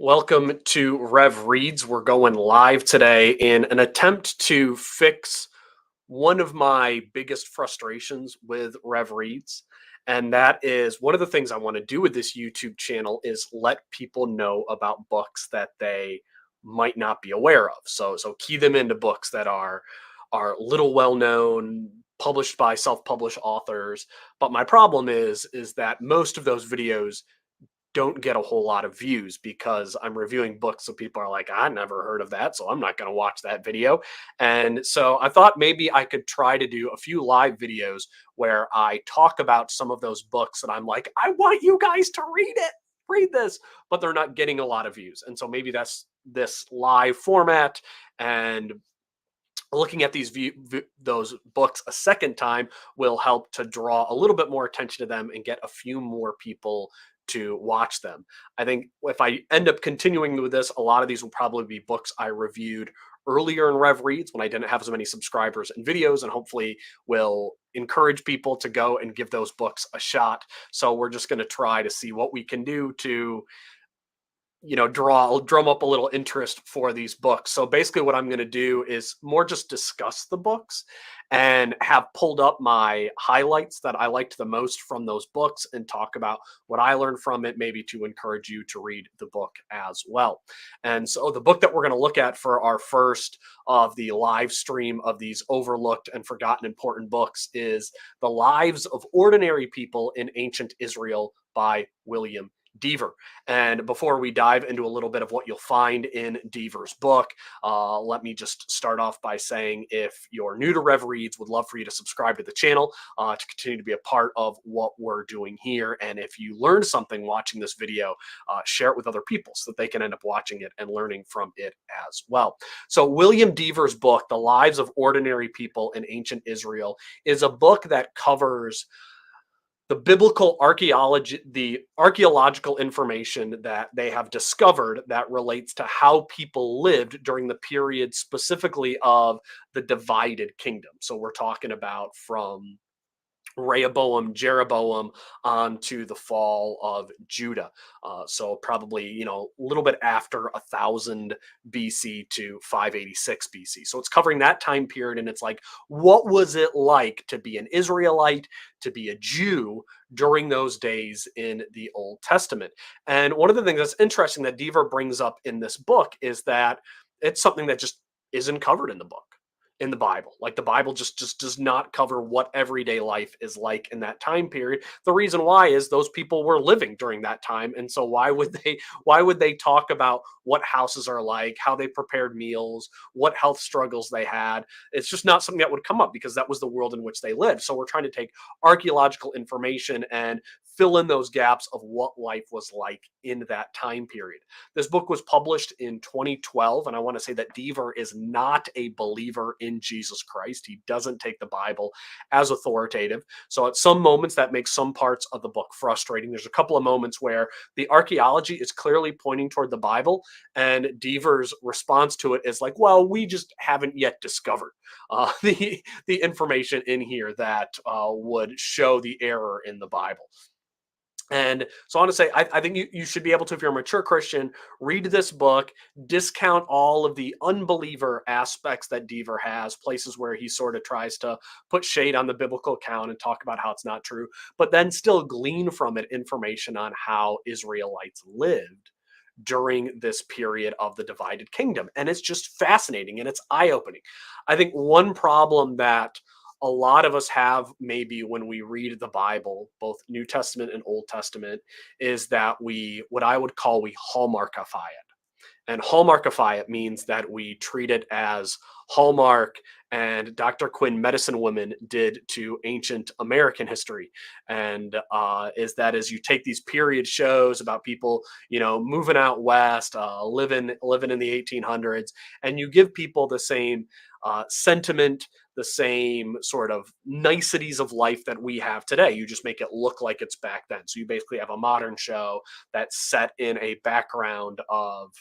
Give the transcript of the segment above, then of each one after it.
Welcome to Rev Reads. We're going live today in an attempt to fix one of my biggest frustrations with Rev Reads. And that is one of the things I want to do with this YouTube channel is let people know about books that they might not be aware of. So key them into books that are little well known, published by self-published authors. But my problem is that most of those videos don't get a whole lot of views because I'm reviewing books. So people are like, I never heard of that. So I'm not going to watch that video. And so I thought maybe I could try to do a few live videos where I talk about some of those books that I'm like, I want you guys to read this, but they're not getting a lot of views. And so maybe that's this live format, and looking at those books a second time will help to draw a little bit more attention to them and get a few more people to watch them. I think if I end up continuing with this, a lot of these will probably be books I reviewed earlier in Rev Reads when I didn't have as many subscribers and videos, and hopefully will encourage people to go and give those books a shot. So we're just going to try to see what we can do to drum up a little interest for these books. So basically what I'm going to do is more just discuss the books and have pulled up my highlights that I liked the most from those books and talk about what I learned from it, maybe to encourage you to read the book as well. And so the book that we're going to look at for our first of the live stream of these overlooked and forgotten important books is The Lives of Ordinary People in Ancient Israel by William Deaver. And before we dive into a little bit of what you'll find in Deaver's book, let me just start off by saying, if you're new to Rev Reads, would love for you to subscribe to the channel to continue to be a part of what we're doing here. And if you learned something watching this video, share it with other people so that they can end up watching it and learning from it as well. So William Deaver's book, The Lives of Ordinary People in Ancient Israel, is a book that covers the biblical archaeology, the archaeological information that they have discovered that relates to how people lived during the period specifically of the divided kingdom. So we're talking about from Rehoboam, Jeroboam onto the fall of Judah. So probably, a little bit after 1000 BC to 586 BC. So it's covering that time period. And it's like, what was it like to be an Israelite, to be a Jew during those days in the Old Testament? And one of the things that's interesting that Deaver brings up in this book is that it's something that just isn't covered in the book, in the Bible. Like, the Bible just does not cover what everyday life is like in that time period. The reason why is those people were living during that time, and so why would they talk about what houses are like, how they prepared meals, what health struggles they had? It's just not something that would come up because that was the world in which they lived. So we're trying to take archaeological information and fill in those gaps of what life was like in that time period. This book was published in 2012, and I want to say that Deaver is not a believer in Jesus Christ. He doesn't take the Bible as authoritative. So at some moments that makes some parts of the book frustrating. There's a couple of moments where the archaeology is clearly pointing toward the Bible, and Deaver's response to it is like, well, we just haven't yet discovered the information in here that would show the error in the Bible. And so I want to say, I think you should be able to, if you're a mature Christian, read this book, discount all of the unbeliever aspects that Deaver has, places where he sort of tries to put shade on the biblical account and talk about how it's not true, but then still glean from it information on how Israelites lived during this period of the divided kingdom. And it's just fascinating and it's eye-opening. I think one problem that a lot of us have, maybe when we read the Bible, both New Testament and Old Testament, is that what I would call, we Hallmarkify it. And Hallmarkify it means that we treat it as Hallmark and Dr. Quinn Medicine Woman did to ancient American history. And as you take these period shows about people, moving out west, living in the 1800s, and you give people the same sentiment, the same sort of niceties of life that we have today. You just make it look like it's back then. So you basically have a modern show that's set in a background of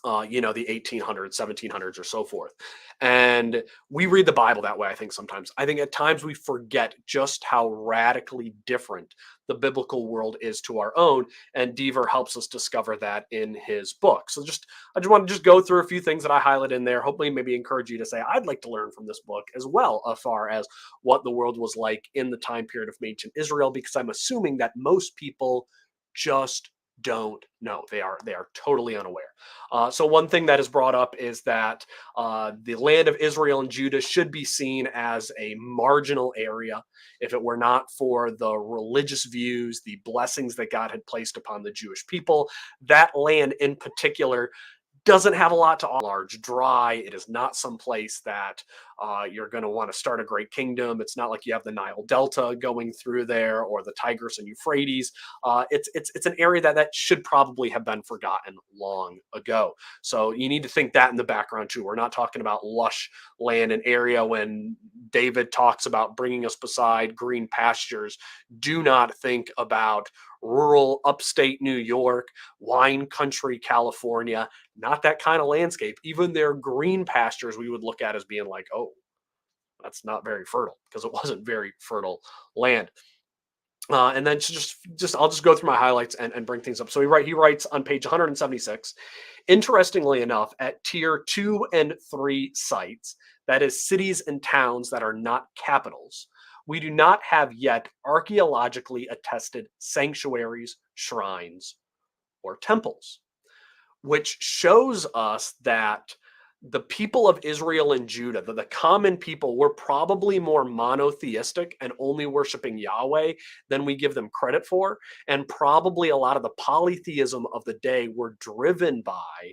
the 1800s, 1700s, or so forth. And we read the Bible that way, I think sometimes. I think at times we forget just how radically different the biblical world is to our own. And Deaver helps us discover that in his book. So I just want to just go through a few things that I highlight in there. Hopefully, maybe encourage you to say, I'd like to learn from this book as well, as far as what the world was like in the time period of ancient Israel, because I'm assuming that most people just don't know. They are totally unaware. So one thing that is brought up is that the land of Israel and Judah should be seen as a marginal area if it were not for the religious views, the blessings that God had placed upon the Jewish people. That land in particular doesn't have a lot to offer. Large, dry. It is not some place that you're going to want to start a great kingdom. It's not like you have the Nile Delta going through there or the Tigris and Euphrates. It's an area that should probably have been forgotten long ago. So you need to think that in the background too. We're not talking about lush land and area when David talks about bringing us beside green pastures. Do not think about rural upstate New York, wine country California, not that kind of landscape. Even their green pastures we would look at as being like, oh, that's not very fertile, because it wasn't very fertile land. And then just I'll just go through my highlights and bring things up. So he writes on page 176. Interestingly enough, at tier 2 and 3 sites, that is cities and towns that are not capitals, we do not have yet archaeologically attested sanctuaries, shrines, or temples, which shows us that the people of Israel and Judah, the common people, were probably more monotheistic and only worshiping Yahweh than we give them credit for. And probably a lot of the polytheism of the day were driven by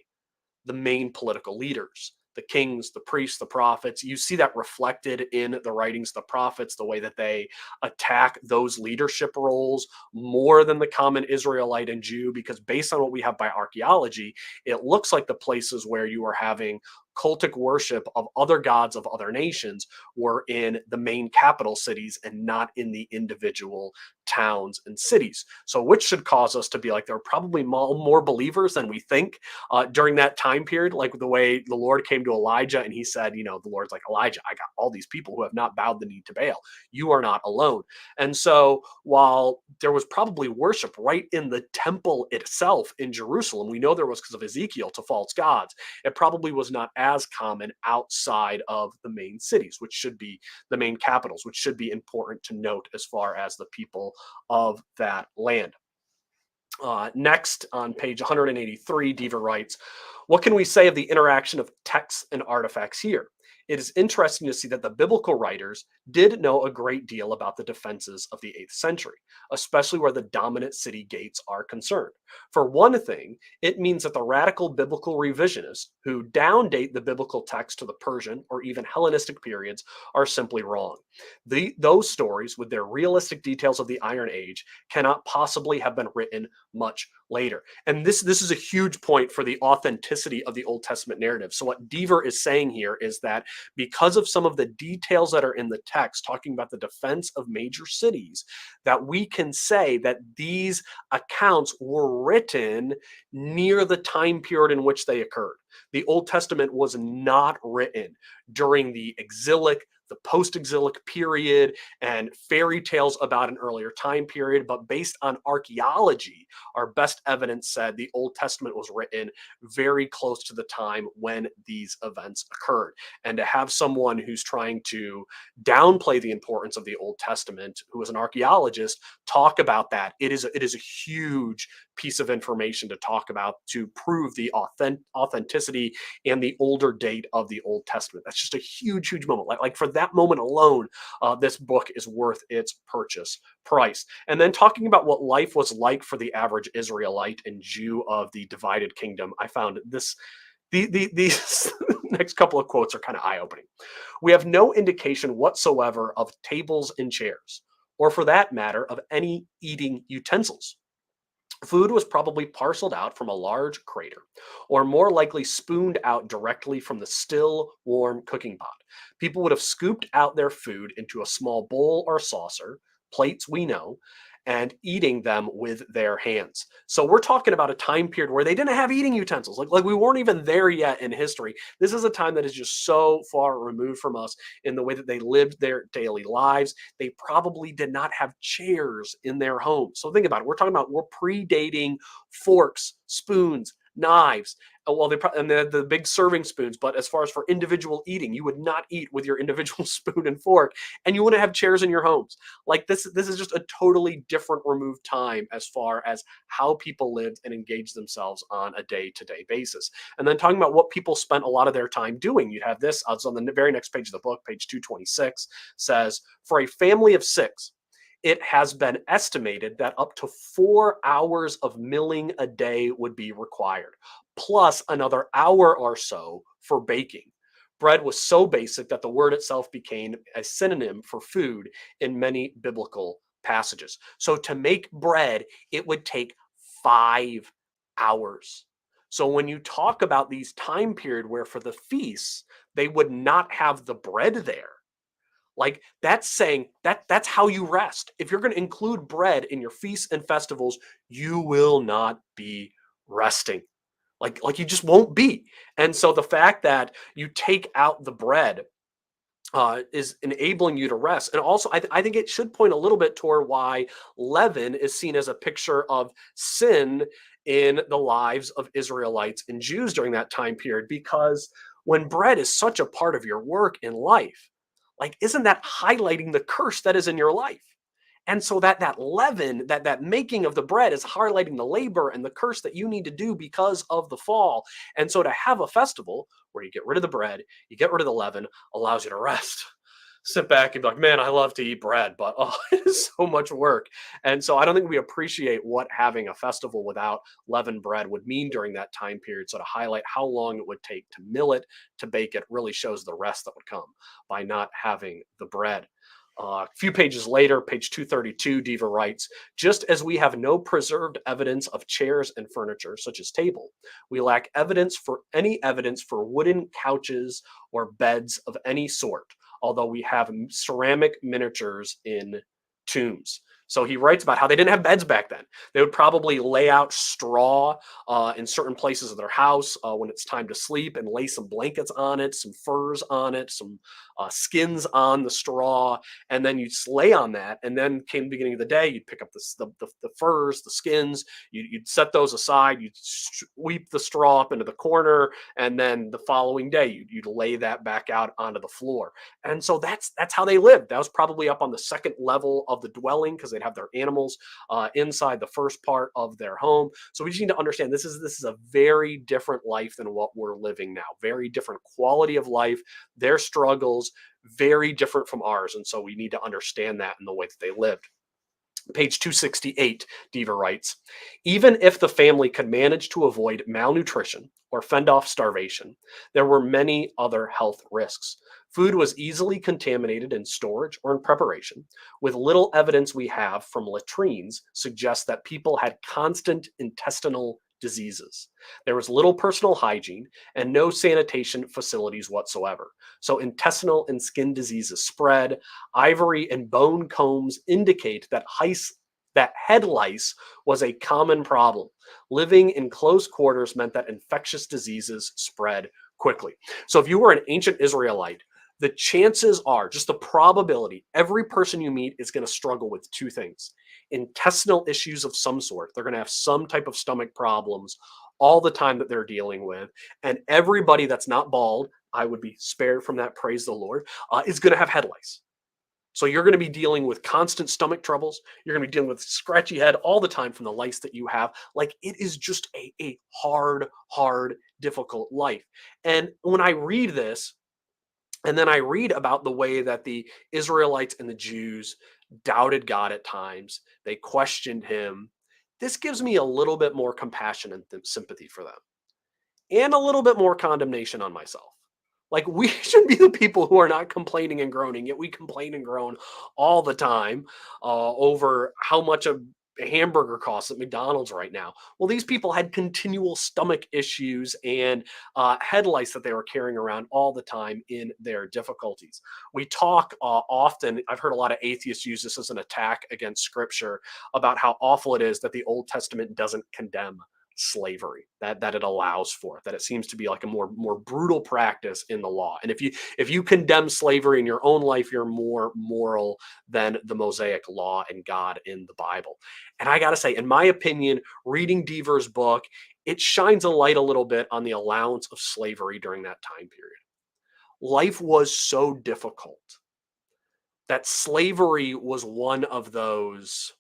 the main political leaders, the kings, the priests, the prophets. You see that reflected in the writings of the prophets, the way that they attack those leadership roles more than the common Israelite and Jew, because based on what we have by archaeology, it looks like the places where you are having cultic worship of other gods of other nations were in the main capital cities and not in the individual towns and cities. So, which should cause us to be like, there are probably more believers than we think during that time period, like the way the Lord came to Elijah and he said, the Lord's like, Elijah, I got all these people who have not bowed the knee to Baal. You are not alone. And so, while there was probably worship right in the temple itself in Jerusalem, we know there was because of Ezekiel to false gods. It probably was not as common outside of the main cities, which should be the main capitals, which should be important to note as far as the people of that land. Next, on page 183, Deaver writes, what can we say of the interaction of texts and artifacts here? It is interesting to see that the biblical writers did know a great deal about the defenses of the 8th century, especially where the dominant city gates are concerned. For one thing, it means that the radical biblical revisionists who downdate the biblical text to the Persian or even Hellenistic periods are simply wrong. Those stories, with their realistic details of the Iron Age, cannot possibly have been written much later. And this is a huge point for the authenticity of the Old Testament narrative. So what Deaver is saying here is that because of some of the details that are in the text talking about the defense of major cities, that we can say that these accounts were written near the time period in which they occurred. The Old Testament was not written during the exilic, the post-exilic period, and fairy tales about an earlier time period, but based on archaeology, our best evidence said the Old Testament was written very close to the time when these events occurred. And to have someone who's trying to downplay the importance of the Old Testament, who is an archaeologist, talk about that, it is a huge piece of information to talk about to prove the authenticity and the older date of the Old Testament. That's just a huge moment. Like for that moment alone, this book is worth its purchase price. And then talking about what life was like for the average Israelite and Jew of the divided kingdom, I found these next couple of quotes are kind of eye-opening. We have no indication whatsoever of tables and chairs, or for that matter, of any eating utensils. Food was probably parceled out from a large crater, or more likely spooned out directly from the still, warm cooking pot. People would have scooped out their food into a small bowl or saucer, plates we know, and eating them with their hands. So we're talking about a time period where they didn't have eating utensils. Like we weren't even there yet in history. This is a time that is just so far removed from us in the way that they lived their daily lives. They probably did not have chairs in their homes. So think about it. We're predating forks, spoons, knives. Well, and the big serving spoons, but as far as for individual eating, you would not eat with your individual spoon and fork, and you wouldn't have chairs in your homes. Like this is just a totally different removed time as far as how people lived and engaged themselves on a day-to-day basis. And then talking about what people spent a lot of their time doing, you'd have this. It's on the very next page of the book, page 226, says for a family of six, it has been estimated that up to 4 hours of milling a day would be required, plus another hour or so for baking. Bread was so basic that the word itself became a synonym for food in many biblical passages. So to make bread, it would take 5 hours. So when you talk about these time period where for the feasts, they would not have the bread there, like that's saying that's how you rest. If you're going to include bread in your feasts and festivals, you will not be resting. Like you just won't be. And so the fact that you take out the bread is enabling you to rest. And also, I think it should point a little bit toward why leaven is seen as a picture of sin in the lives of Israelites and Jews during that time period. Because when bread is such a part of your work in life, like isn't that highlighting the curse that is in your life? And so that leaven, that making of the bread is highlighting the labor and the curse that you need to do because of the fall. And so to have a festival where you get rid of the bread, you get rid of the leaven, allows you to rest. Sit back and be like, man, I love to eat bread, but oh, it is so much work. And so I don't think we appreciate what having a festival without leavened bread would mean during that time period. So to highlight how long it would take to mill it, to bake it, really shows the rest that would come by not having the bread. A few pages later, page 232, Diva writes, just as we have no preserved evidence of chairs and furniture, such as table, we lack any evidence for wooden couches or beds of any sort, although we have ceramic miniatures in tombs. So he writes about how they didn't have beds back then. They would probably lay out straw in certain places of their house when it's time to sleep and lay some blankets on it, some furs on it, some skins on the straw, and then you'd lay on that. And then came the beginning of the day, you'd pick up the furs, the skins, you'd set those aside, you'd sweep the straw up into the corner, and then the following day you'd lay that back out onto the floor. And so that's how they lived. That was probably up on the second level of the dwelling because they'd have their animals inside the first part of their home. So we just need to understand this is a very different life than what we're living now. Very different quality of life. Their struggles very different from ours, and so we need to understand that in the way that they lived. Page 268, Diva writes, even if the family could manage to avoid malnutrition or fend off starvation, there were many other health risks. Food was easily contaminated in storage or in preparation. With little evidence we have from latrines suggests that people had constant intestinal diseases. There was little personal hygiene and no sanitation facilities whatsoever. So intestinal and skin diseases spread. Ivory and bone combs indicate that head lice was a common problem. Living in close quarters meant that infectious diseases spread quickly. So if you were an ancient Israelite, the chances are, just the probability, every person you meet is going to struggle with two things: intestinal issues of some sort. They're going to have some type of stomach problems all the time that they're dealing with. And everybody that's not bald, I would be spared from that, praise the Lord, is going to have head lice. So you're going to be dealing with constant stomach troubles. You're going to be dealing with scratchy head all the time from the lice that you have. Like it is just a hard, difficult life. And when I read this, and then I read about the way that the Israelites and the Jews doubted God at times, they questioned him. This gives me a little bit more compassion and sympathy for them, and a little bit more condemnation on myself. Like we should be the people who are not complaining and groaning, yet we complain and groan all the time over how much of hamburger costs at McDonald's right now. Well, these people had continual stomach issues and head lice that they were carrying around all the time in their difficulties. We talk often, I've heard a lot of atheists use this as an attack against scripture about how awful it is that the Old Testament doesn't condemn slavery, that it allows for, that it seems to be like a more brutal practice in the law. And if you condemn slavery in your own life, you're more moral than the Mosaic law and God in the Bible. And I gotta say, in my opinion, reading Deaver's book, it shines a light a little bit on the allowance of slavery during that time period. Life was so difficult that slavery was one of those,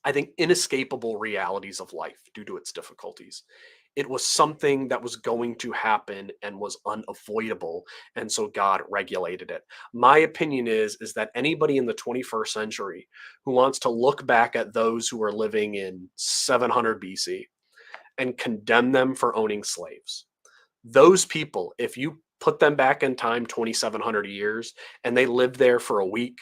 I think, inescapable realities of life due to its difficulties. It was something that was going to happen and was unavoidable, and so God regulated it. My opinion is that anybody in the 21st century who wants to look back at those who were living in 700 BC and condemn them for owning slaves, those people, if you put them back in time 2,700 years and they lived there for a week,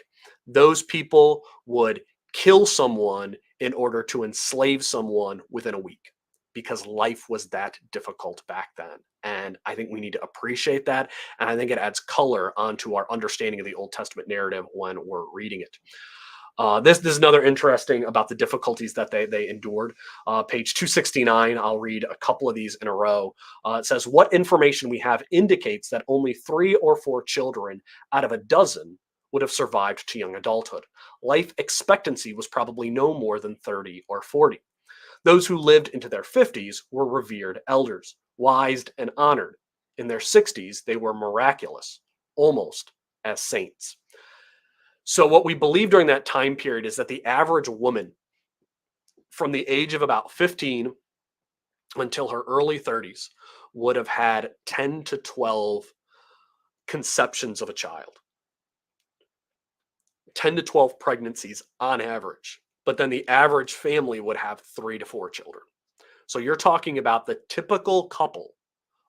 those people would kill someone in order to enslave someone within a week because life was that difficult back then. And I think we need to appreciate that. And I think it adds color onto our understanding of the Old Testament narrative when we're reading it. This is another interesting about the difficulties that they endured. Page 269, I'll read a couple of these in a row. It says, what information we have indicates that only 3 or 4 children out of a dozen would have survived to young adulthood. Life expectancy was probably no more than 30 or 40. Those who lived into their 50s were revered elders, wise and honored. In their 60s, they were miraculous, almost as saints. So what we believe during that time period is that the average woman from the age of about 15 until her early 30s would have had 10 to 12 conceptions of a child, 10 to 12 pregnancies on average. But then the average family would have 3 to 4 children. So you're talking about the typical couple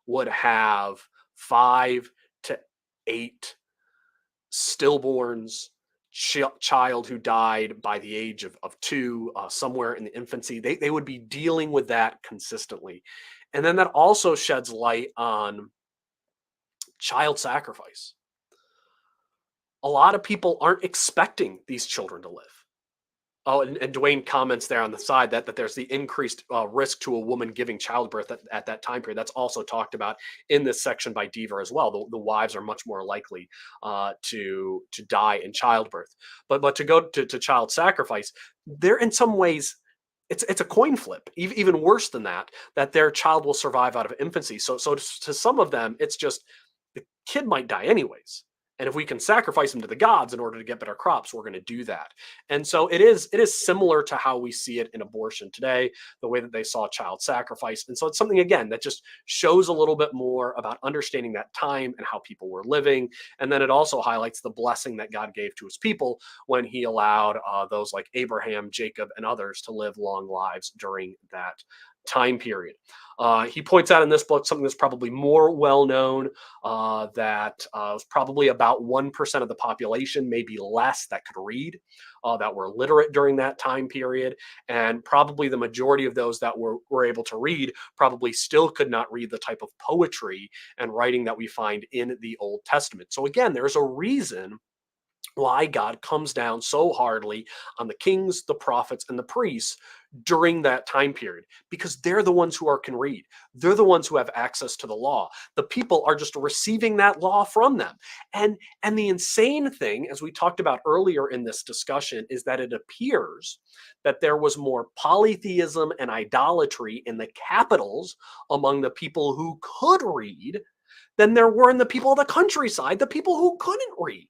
would have 5 to 8 stillborns, child who died by the age of 2, somewhere in the infancy. They would be dealing with that consistently. And then that also sheds light on child sacrifice. A lot of people aren't expecting these children to live. Oh, and Dwayne comments there on the side that there's the increased risk to a woman giving childbirth at that time period. That's also talked about in this section by Deaver as well. The wives are much more likely to die in childbirth. But to go to child sacrifice, they're in some ways it's a coin flip. Even worse than that their child will survive out of infancy. So to some of them, it's just the kid might die anyways. And if we can sacrifice them to the gods in order to get better crops, we're going to do that. And so it is similar to how we see it in abortion today, the way that they saw child sacrifice. And so it's something, again, that just shows a little bit more about understanding that time and how people were living. And then it also highlights the blessing that God gave to his people when he allowed those like Abraham, Jacob, and others to live long lives during that time period. He points out in this book something that's probably more well known, that was probably about 1% of the population, maybe less, that could read, that were literate during that time period. And probably the majority of those that were able to read probably still could not read the type of poetry and writing that we find in the Old Testament. So again, there's a reason why God comes down so hardly on the kings, the prophets, and the priests during that time period, because they're the ones who can read. They're the ones who have access to the law. The people are just receiving that law from them. And the insane thing, as we talked about earlier in this discussion, is that it appears that there was more polytheism and idolatry in the capitals among the people who could read than there were in the people of the countryside, the people who couldn't read,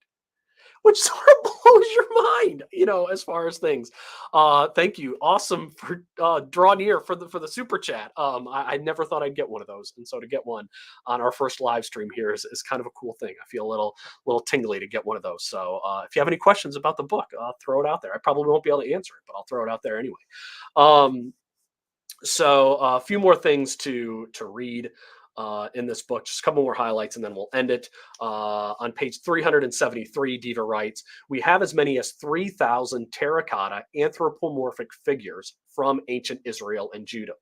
which sort of blows your mind, as far as things. Thank you. Awesome for draw near for the super chat. I never thought I'd get one of those. And so to get one on our first live stream here is kind of a cool thing. I feel a little tingly to get one of those. So if you have any questions about the book, throw it out there. I probably won't be able to answer it, but I'll throw it out there anyway. So a few more things to read. in this book. Just a couple more highlights and then we'll end it. On page 373, Diva writes, we have as many as 3,000 terracotta anthropomorphic figures from ancient Israel and Judah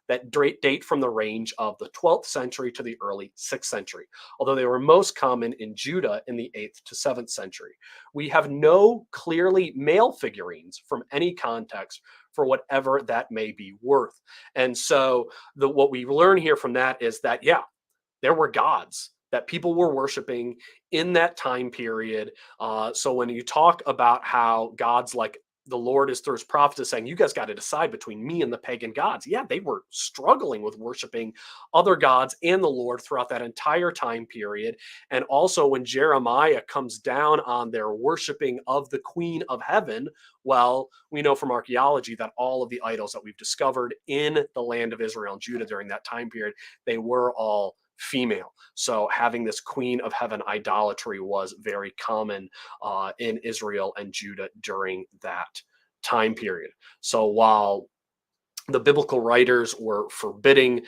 that date from the range of the 12th century to the early 6th century, although they were most common in Judah in the 8th to 7th century. We have no clearly male figurines from any context for whatever that may be worth. And so what we learn here from that is that, yeah, there were gods that people were worshiping in that time period. So when you talk about how gods like the Lord is through his prophets is saying, you guys got to decide between me and the pagan gods. Yeah, they were struggling with worshiping other gods and the Lord throughout that entire time period. And also when Jeremiah comes down on their worshiping of the Queen of Heaven, well, we know from archaeology that all of the idols that we've discovered in the land of Israel and Judah during that time period, they were all female. So having this Queen of Heaven idolatry was very common in Israel and Judah during that time period. So while the biblical writers were forbidding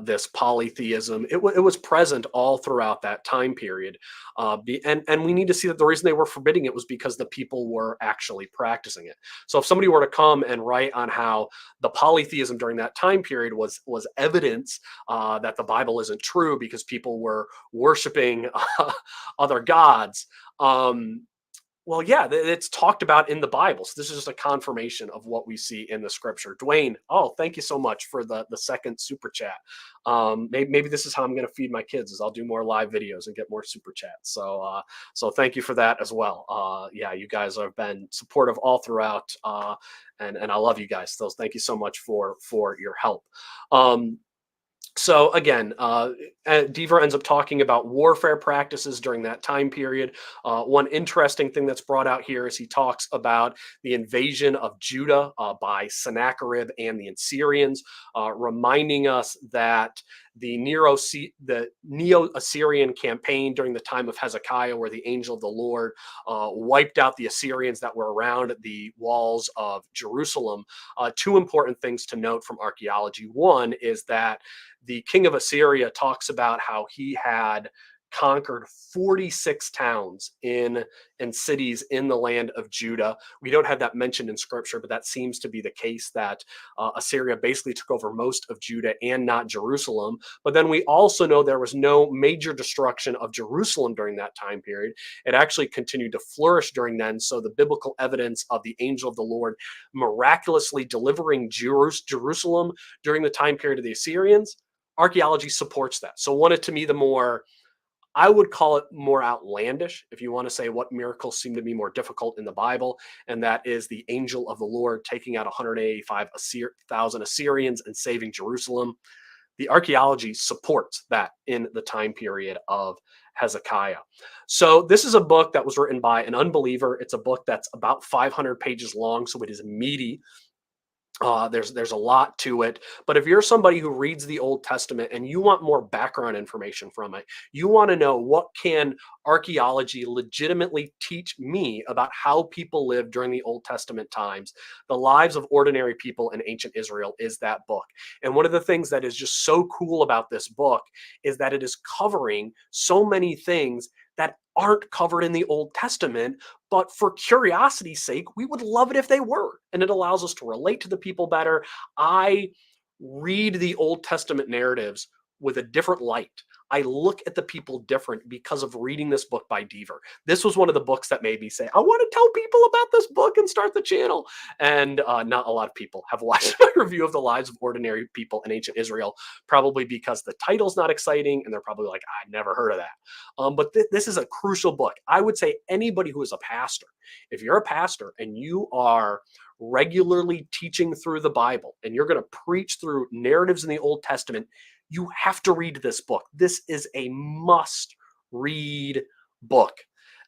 this polytheism, it was present all throughout that time period. And we need to see that the reason they were forbidding it was because the people were actually practicing it. So if somebody were to come and write on how the polytheism during that time period was evidence that the Bible isn't true because people were worshiping other gods, well, yeah, it's talked about in the Bible. So this is just a confirmation of what we see in the scripture. Dwayne, oh, thank you so much for the second super chat. Maybe this is how I'm going to feed my kids, is I'll do more live videos and get more super chats. So thank you for that as well. Yeah, you guys have been supportive all throughout, and I love you guys. So thank you so much for your help. So again, Deaver ends up talking about warfare practices during that time period. One interesting thing that's brought out here is he talks about the invasion of Judah by Sennacherib and the Assyrians, reminding us that the Neo-Assyrian campaign during the time of Hezekiah, where the angel of the Lord wiped out the Assyrians that were around the walls of Jerusalem. Two important things to note from archaeology. One is that the king of Assyria talks about how he had conquered 46 towns and cities in the land of Judah. We don't have that mentioned in scripture, but that seems to be the case, that Assyria basically took over most of Judah and not Jerusalem. But then we also know there was no major destruction of Jerusalem during that time period. It actually continued to flourish during then. So the biblical evidence of the angel of the Lord miraculously delivering Jerusalem during the time period of the Assyrians, archaeology supports that. So one, to me, the more, I would call it more outlandish, if you want to say what miracles seem to be more difficult in the Bible, and that is the angel of the Lord taking out 185,000 Assyrians and saving Jerusalem. The archaeology supports that in the time period of Hezekiah. So this is a book that was written by an unbeliever. It's a book that's about 500 pages long, so it is meaty. There's a lot to it, but if you're somebody who reads the Old Testament and you want more background information from it, you want to know what can archaeology legitimately teach me about how people lived during the Old Testament times, the lives of ordinary people in ancient Israel, is that book. And one of the things that is just so cool about this book is that it is covering so many things that aren't covered in the Old Testament, but for curiosity's sake, we would love it if they were. And it allows us to relate to the people better. I read the Old Testament narratives with a different light. I look at the people different because of reading this book by Deaver. This was one of the books that made me say, I want to tell people about this book and start the channel. And not a lot of people have watched my review of the lives of ordinary people in ancient Israel, probably because the title's not exciting and they're probably like, I never heard of that. But this is a crucial book. I would say anybody who is a pastor, if you're a pastor and you are regularly teaching through the Bible and you're going to preach through narratives in the Old Testament, you have to read this book. This is a must read book.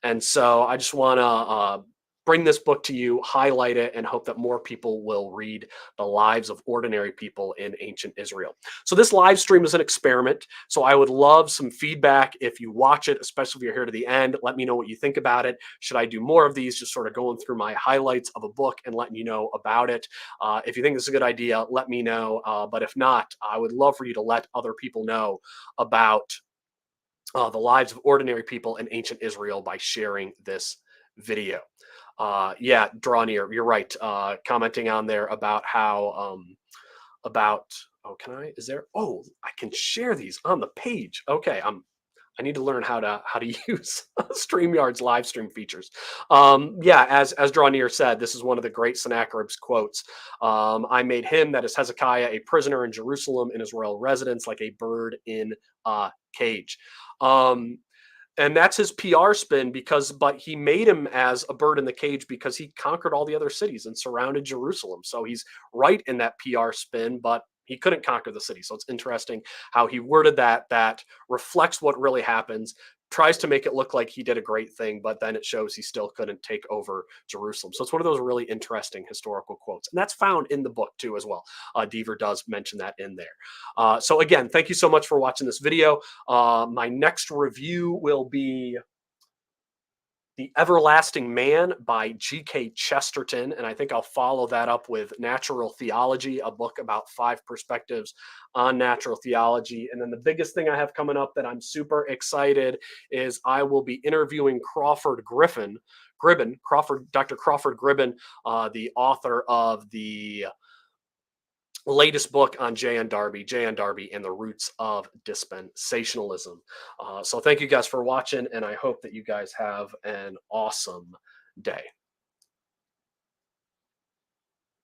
And so I just want to bring this book to you, highlight it, and hope that more people will read the lives of ordinary people in ancient Israel. So this live stream is an experiment. So I would love some feedback if you watch it, especially if you're here to the end. Let me know what you think about it. Should I do more of these? Just sort of going through my highlights of a book and letting you know about it. If you think this is a good idea, let me know. But if not, I would love for you to let other people know about the lives of ordinary people in ancient Israel by sharing this video. Yeah, draw near. You're right. Commenting on there about how about can I? Is there? Oh, I can share these on the page. Okay, I need to learn how to use StreamYard's live stream features. Yeah, as Draw Near said, this is one of the great Sennacherib's quotes. I made him, that is Hezekiah, a prisoner in Jerusalem in his royal residence, like a bird in a cage. Um, and that's his PR spin but he made him as a bird in the cage because he conquered all the other cities and surrounded Jerusalem. So he's right in that PR spin, but he couldn't conquer the city. So it's interesting how he worded that reflects what really happens, tries to make it look like he did a great thing, but then it shows he still couldn't take over Jerusalem. So it's one of those really interesting historical quotes. And that's found in the book too, as well. Deaver does mention that in there. So again, thank you so much for watching this video. My next review will be The Everlasting Man by G.K. Chesterton, and I think I'll follow that up with Natural Theology, a book about 5 perspectives on natural theology. And then the biggest thing I have coming up that I'm super excited is I will be interviewing Dr. Crawford Gribben, the author of the latest book on J.N. Darby and the Roots of Dispensationalism. So thank you guys for watching, and I hope that you guys have an awesome day.